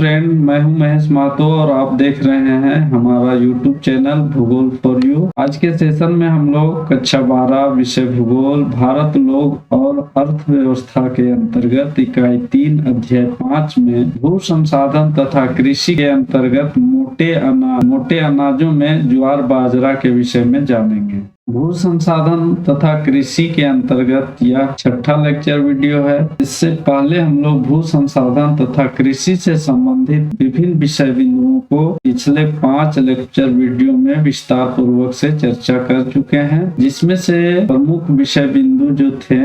Friend, मैं हूं महेश महतो और आप देख रहे हैं हमारा यूट्यूब चैनल भूगोल फॉर यू। आज के सेशन में हम लोग कक्षा 12 विषय भूगोल, भारत, लोग और अर्थव्यवस्था के अंतर्गत इकाई 3 अध्याय 5 में भू संसाधन तथा कृषि के अंतर्गत मोटे अनाजों में ज्वार बाजरा के विषय में जानेंगे। भू संसाधन तथा कृषि के अंतर्गत यह छठा लेक्चर वीडियो है। इससे पहले हम लोग भू संसाधन तथा कृषि से संबंधित विभिन्न विषय बिंदुओं को पिछले 5 लेक्चर वीडियो में विस्तार पूर्वक से चर्चा कर चुके हैं, जिसमें से प्रमुख विषय बिंदु जो थे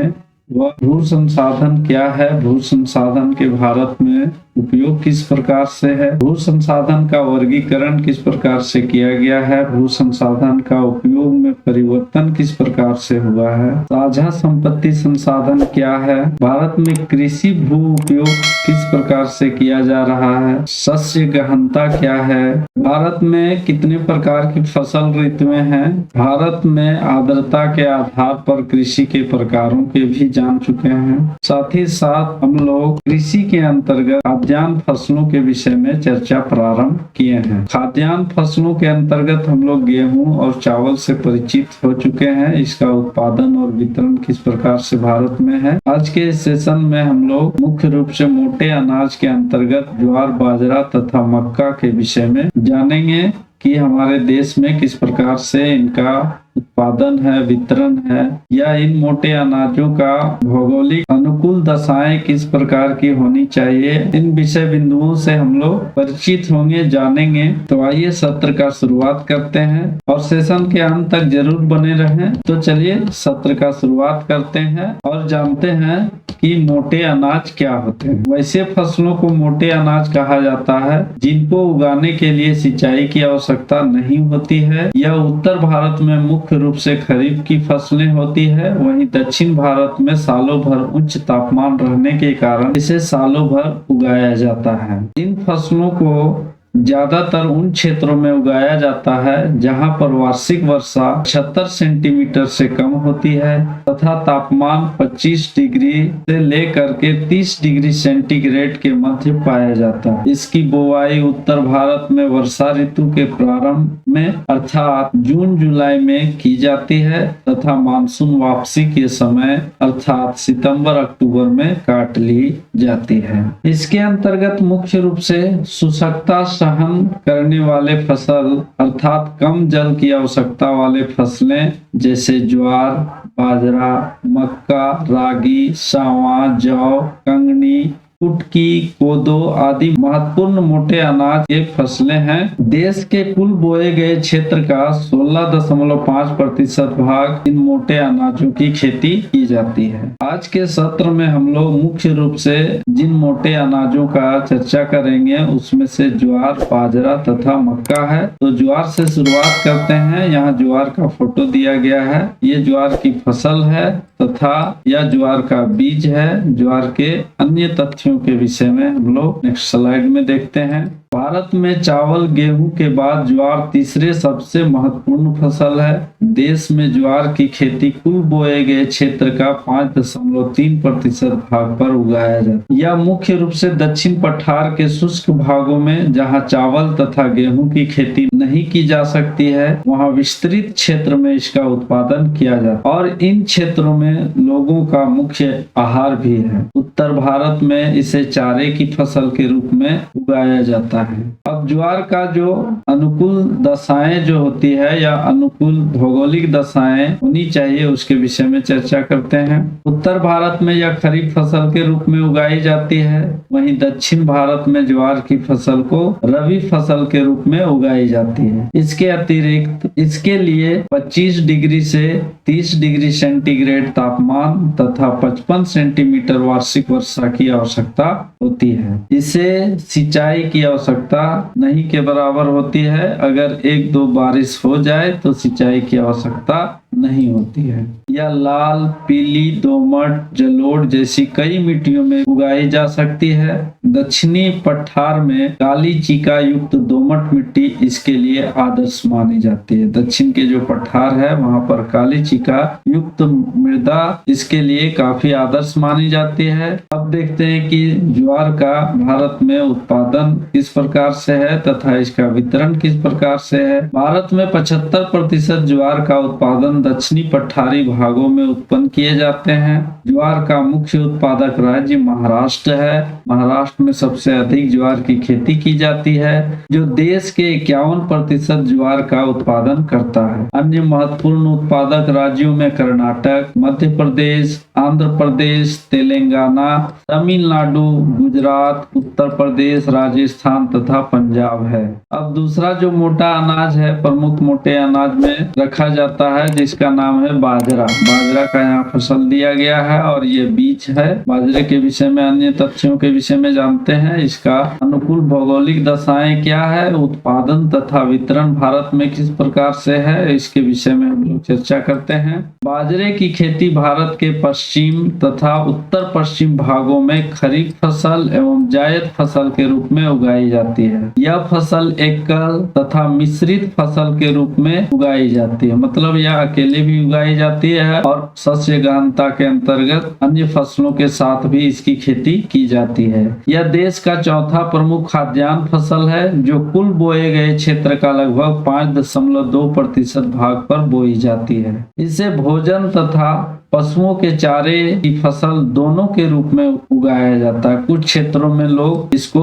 वह भू संसाधन क्या है, भू संसाधन के भारत में उपयोग किस प्रकार से है, भू संसाधन का वर्गीकरण किस प्रकार से किया गया है, भू संसाधन का उपयोग में परिवर्तन किस प्रकार से हुआ है, साझा संपत्ति संसाधन क्या है, भारत में कृषि भू उपयोग किस प्रकार से किया जा रहा है, शस्य गहनता क्या है, भारत में कितने प्रकार की फसल ऋतुएं हैं, भारत में आर्द्रता के आधार पर कृषि के प्रकारों के भी जान चुके हैं। साथ ही साथ हम लोग कृषि के अंतर्गत खाद्यान्न फसलों के विषय में चर्चा प्रारंभ किए हैं। खाद्यान्न फसलों के अंतर्गत हम लोग गेहूं और चावल से परिचित हो चुके हैं। इसका उत्पादन और वितरण किस प्रकार से भारत में है। आज के सेशन में हम लोग मुख्य रूप से मोटे अनाज के अंतर्गत ज्वार, बाजरा तथा मक्का के विषय में जानेंगे कि हमारे देश में किस प्रकार से इनका उत्पादन है, वितरण है, या इन मोटे अनाजों का भौगोलिक अनुकूल दशाएं किस प्रकार की होनी चाहिए। इन विषय बिंदुओं से हम लोग परिचित होंगे, जानेंगे। तो आइए सत्र का शुरुआत करते हैं और सेशन के अंत तक जरूर बने रहें। तो चलिए सत्र का शुरुआत करते हैं और जानते हैं कि मोटे अनाज क्या होते हैं। वैसे फसलों को मोटे अनाज कहा जाता है जिनको उगाने के लिए सिंचाई की आवश्यकता नहीं होती है। यह उत्तर भारत में मुख्य रूप से खरीफ की फसलें होती है, वहीं दक्षिण भारत में सालों भर उच्च तापमान रहने के कारण इसे सालों भर उगाया जाता है। इन फसलों को ज्यादातर उन क्षेत्रों में उगाया जाता है जहां पर वार्षिक वर्षा 76 सेंटीमीटर से कम होती है तथा तापमान 25 डिग्री से लेकर के 30 डिग्री सेंटीग्रेड के मध्य पाया जाता है। इसकी बुवाई उत्तर भारत में वर्षा ऋतु के प्रारंभ में अर्थात जून जुलाई में की जाती है तथा मानसून वापसी के समय अर्थात सितंबर अक्टूबर में काट ली जाती है। इसके अंतर्गत मुख्य रूप से शुष्कता सहन करने वाले फसल अर्थात कम जल की आवश्यकता वाले फसलें जैसे ज्वार, बाजरा, मक्का, रागी, सावा, जौ, कंगनी, कुटकी, कोदो आदि महत्वपूर्ण मोटे अनाज के फसलें हैं। देश के कुल बोए गए क्षेत्र का 16.5% भाग इन मोटे अनाजों की खेती की जाती है। आज के सत्र में हम लोग मुख्य रूप से जिन मोटे अनाजों का चर्चा करेंगे उसमें से ज्वार, बाजरा तथा मक्का है। तो ज्वार से शुरुआत करते हैं। यहाँ ज्वार का फोटो दिया गया है। ये ज्वार की फसल है तथा यह ज्वार का बीज है। ज्वार के अन्य तथ्यों के विषय में हम लोग नेक्स्ट स्लाइड में देखते हैं। भारत में चावल, गेहूं के बाद ज्वार तीसरे सबसे महत्वपूर्ण फसल है। देश में ज्वार की खेती कुल बोए गए क्षेत्र का 5.3% भाग पर उगाया जाता है। यह मुख्य रूप से दक्षिण पठार के शुष्क भागों में जहां चावल तथा गेहूं की खेती नहीं की जा सकती है वहां विस्तृत क्षेत्र में इसका उत्पादन किया जाता है और इन क्षेत्रों में लोगों का मुख्य आहार भी है। उत्तर भारत में इसे चारे की फसल के रूप में उगाया जाता है। अब ज्वार का जो अनुकूल दशाएं जो होती है या अनुकूल भौगोलिक दशाएं होनी चाहिए उसके विषय में चर्चा करते हैं। उत्तर भारत में यह खरीफ फसल के रूप में उगाई जाती है, वहीं दक्षिण भारत में ज्वार की फसल को रबी फसल के रूप में उगाई जाती है। इसके अतिरिक्त इसके लिए 25 डिग्री से 30 डिग्री सेंटीग्रेड तापमान तथा 55 सेंटीमीटर वार्षिक वर्षा की आवश्यकता होती है। इसे सिंचाई की आवश्यकता नहीं के बराबर होती है। अगर 1-2 बारिश हो जाए तो सिंचाई की आवश्यकता नहीं होती है। यह लाल, पीली, दोमट, जलोढ़ जैसी कई मिट्टियों में उगाई जा सकती है। दक्षिणी पठार में काली चीका युक्त दोमट मिट्टी इसके लिए आदर्श मानी जाती है। दक्षिण के जो पठार है वहां पर काली चीका युक्त मृदा इसके लिए काफी आदर्श मानी जाती है। अब देखते हैं कि ज्वार का भारत में उत्पादन किस प्रकार से है तथा इसका वितरण किस प्रकार से है। भारत में 75% ज्वार का उत्पादन दक्षिणी पठारी भागों में उत्पन्न किए जाते हैं। ज्वार का मुख्य उत्पादक राज्य महाराष्ट्र है। महाराष्ट्र में सबसे अधिक ज्वार की खेती की जाती है, जो देश के 51% ज्वार का उत्पादन करता है। अन्य महत्वपूर्ण उत्पादक राज्यों में कर्नाटक, मध्य प्रदेश, आंध्र प्रदेश, तेलंगाना, तमिलनाडु, गुजरात, उत्तर प्रदेश, राजस्थान तथा पंजाब है। अब दूसरा जो मोटा अनाज है, प्रमुख मोटे अनाज में रखा जाता है, जिसका नाम है बाजरा। बाजरा का यहाँ फसल दिया गया है और ये बीज है। बाजरे के विषय में अन्य तथ्यों के विषय में जानते हैं। इसका अनुकूल भौगोलिक दशाएं क्या है, उत्पादन तथा वितरण भारत में किस प्रकार से है, इसके विषय में हम लोग चर्चा करते हैं। बाजरे की खेती भारत के पश्चिम तथा उत्तर पश्चिम भागों में खरीफ फसल एवं जायद फसल के रूप में उगाई जाती है। यह फसल एकल तथा मिश्रित फसल के रूप में उगाई जाती है, मतलब यह अकेले भी उगाई जाती है और सस्य गहनता के अंतर्गत अन्य फसलों के साथ भी इसकी खेती की जाती है। यह देश का चौथा प्रमुख खाद्यान्न फसल है, जो कुल बोए गए क्षेत्र का लगभग 5.2% भाग पर बोई जाती है। इसे भोजन तथा पशुओं के चारे की फसल दोनों के रूप में उगाया जाता है। कुछ क्षेत्रों में लोग इसको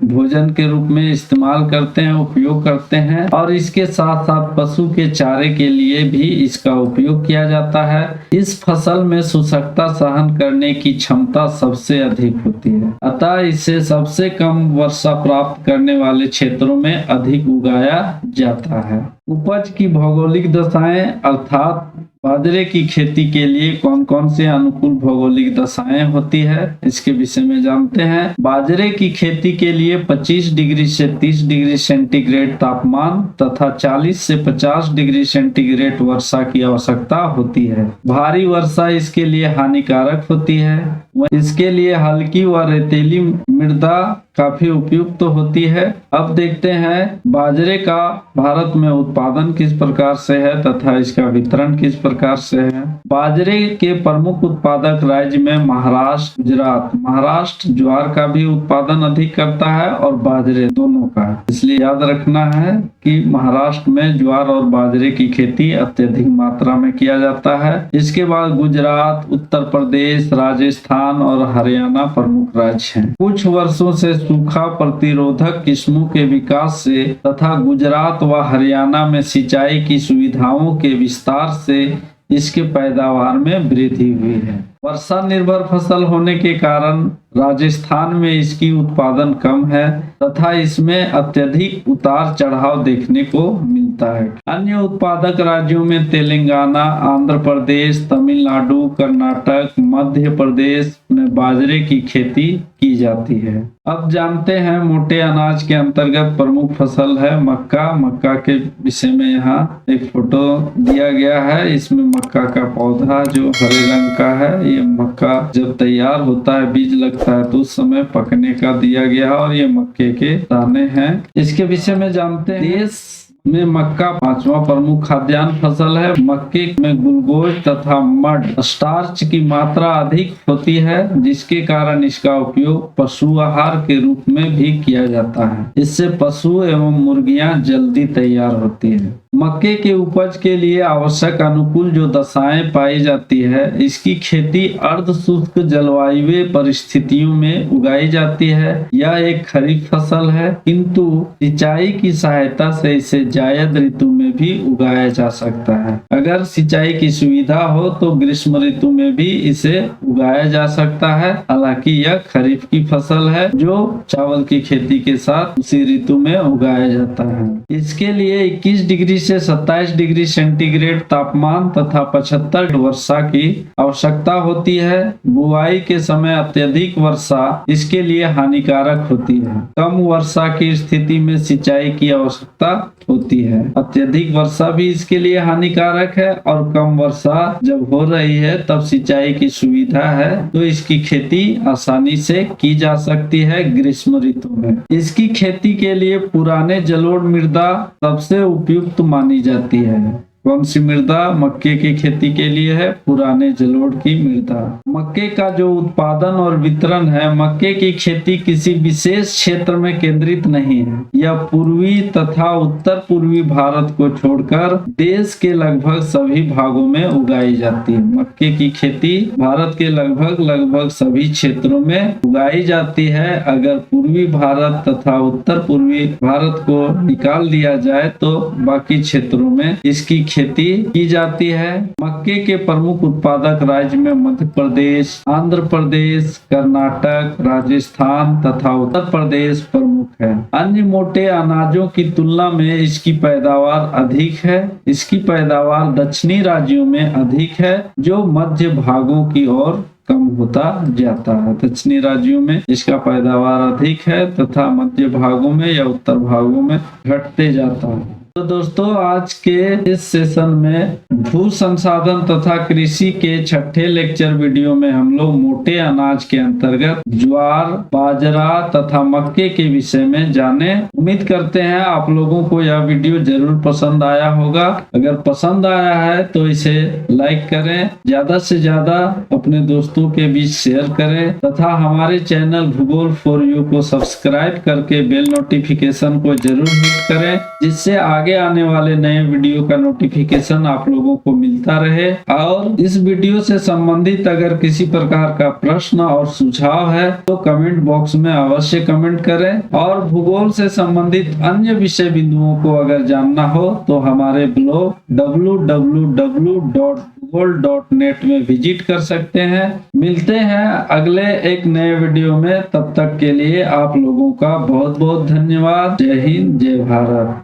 भोजन के रूप में इस्तेमाल करते हैं, उपयोग करते हैं, और इसके साथ साथ पशु के चारे के लिए भी इसका उपयोग किया जाता है। इस फसल में शुष्कता सहन करने की क्षमता सबसे अधिक होती है, अतः इसे सबसे कम वर्षा प्राप्त करने वाले क्षेत्रों में अधिक उगाया जाता है। उपज की भौगोलिक दशाएं, अर्थात बाजरे की खेती के लिए कौन कौन से अनुकूल भौगोलिक दशाएं होती है, इसके विषय में जानते हैं। बाजरे की खेती के लिए 25 डिग्री से 30 डिग्री सेंटीग्रेड तापमान तथा 40 से 50 डिग्री सेंटीग्रेड वर्षा की आवश्यकता होती है। भारी वर्षा इसके लिए हानिकारक होती है। इसके लिए हल्की व रेतीली मृदा काफी उपयुक्त होती है। अब देखते हैं बाजरे का भारत में उत्पादन किस प्रकार से है तथा इसका वितरण किस प्रकार से है। बाजरे के प्रमुख उत्पादक राज्य में महाराष्ट्र, गुजरात। महाराष्ट्र ज्वार का भी उत्पादन अधिक करता है और बाजरे दोनों का, इसलिए याद रखना है कि महाराष्ट्र में ज्वार और बाजरे की खेती अत्यधिक मात्रा में किया जाता है। इसके बाद गुजरात, उत्तर प्रदेश, राजस्थान और हरियाणा प्रमुख राज्य हैं। कुछ वर्षों से सूखा प्रतिरोधक किस्मों के विकास से तथा गुजरात व हरियाणा में सिंचाई की सुविधाओं के विस्तार से इसके पैदावार में वृद्धि हुई है। वर्षा निर्भर फसल होने के कारण राजस्थान में इसकी उत्पादन कम है तथा इसमें अत्यधिक उतार चढ़ाव देखने को मिलता है। अन्य उत्पादक राज्यों में तेलंगाना, आंध्र प्रदेश, तमिलनाडु, कर्नाटक, मध्य प्रदेश में बाजरे की खेती की जाती है। अब जानते हैं मोटे अनाज के अंतर्गत प्रमुख फसल है मक्का। मक्का के विषय में यहाँ एक फोटो दिया गया है। इसमें मक्का का पौधा जो हरे रंग का है, ये मक्का जब तैयार होता है, बीज लगता है, तो उस समय पकने का दिया गया और ये मक्के के दाने हैं। इसके विषय में जानते हैं। देश में मक्का पांचवा प्रमुख खाद्यान्न फसल है। मक्के में ग्लूकोज तथा मड स्टार्च की मात्रा अधिक होती है, जिसके कारण इसका उपयोग पशु आहार के रूप में भी किया जाता है। इससे पशु एवं मुर्गियां जल्दी तैयार होती है। मक्के के उपज के लिए आवश्यक अनुकूल जो दशाएं पाई जाती है, इसकी खेती अर्ध शुष्क जलवायु परिस्थितियों में उगाई जाती है। यह एक खरीफ फसल है, किंतु सिंचाई की सहायता से इसे जायद ऋतु में भी उगाया जा सकता है। अगर सिंचाई की सुविधा हो तो ग्रीष्म ऋतु में भी इसे उगाया जा सकता है। हालांकि यह खरीफ की फसल है जो चावल की खेती के साथ उसी ऋतु में उगाया जाता है। इसके लिए 21 डिग्री से 27 डिग्री सेंटीग्रेड तापमान तथा 75 वर्षा की आवश्यकता होती है। बुआई के समय अत्यधिक वर्षा इसके लिए हानिकारक होती है। कम वर्षा की स्थिति में सिंचाई की आवश्यकता होती है। अत्यधिक वर्षा भी इसके लिए हानिकारक है और कम वर्षा जब हो रही है तब सिंचाई की सुविधा है तो इसकी खेती आसानी से की जा सकती है ग्रीष्म ऋतु में। इसकी खेती के लिए पुराने जलोढ़ मृदा सबसे उपयुक्त मानी जाती है। कौन सी मृदा? मक्के की खेती के लिए है पुराने जलोढ़ की मृदा। मक्के का जो उत्पादन और वितरण है, मक्के की खेती किसी विशेष क्षेत्र में केंद्रित नहीं है। यह पूर्वी तथा उत्तर पूर्वी भारत को छोड़कर देश के लगभग सभी भागों में उगाई जाती है। मक्के की खेती भारत के लगभग सभी क्षेत्रों में उगाई जाती है। अगर पूर्वी भारत तथा उत्तर पूर्वी भारत को निकाल दिया जाए तो बाकी क्षेत्रों में इसकी खेती की जाती है। मक्के के प्रमुख उत्पादक राज्य में मध्य प्रदेश, आंध्र प्रदेश, कर्नाटक, राजस्थान तथा उत्तर प्रदेश प्रमुख है। अन्य मोटे अनाजों की तुलना में इसकी पैदावार अधिक है। इसकी पैदावार दक्षिणी राज्यों में अधिक है जो मध्य भागों की ओर कम होता जाता है। दक्षिणी राज्यों में इसका पैदावार अधिक है तथा मध्य भागों में या उत्तर भागों में घटते जाता है। तो दोस्तों आज के इस सेशन में भू संसाधन तथा कृषि के छठे लेक्चर वीडियो में हम लोग मोटे अनाज के अंतर्गत ज्वार, बाजरा तथा मक्के के विषय में जाने। उम्मीद करते हैं आप लोगों को यह वीडियो जरूर पसंद आया होगा। अगर पसंद आया है तो इसे लाइक करें, ज्यादा से ज्यादा अपने दोस्तों के बीच शेयर करें तथा हमारे चैनल भूगोल फॉर यू को सब्सक्राइब करके बेल नोटिफिकेशन को जरूर हिट करें जिससे आगे आने वाले नए वीडियो का नोटिफिकेशन आप लोगों को मिलता रहे। और इस वीडियो से संबंधित अगर किसी प्रकार का प्रश्न और सुझाव है तो कमेंट बॉक्स में अवश्य कमेंट करें। और भूगोल से संबंधित अन्य विषय बिंदुओं को अगर जानना हो तो हमारे ब्लॉग www.bhugol.net में विजिट कर सकते हैं। मिलते हैं अगले एक नए वीडियो में, तब तक के लिए आप लोगों का बहुत बहुत धन्यवाद। जय हिंद, जय भारत।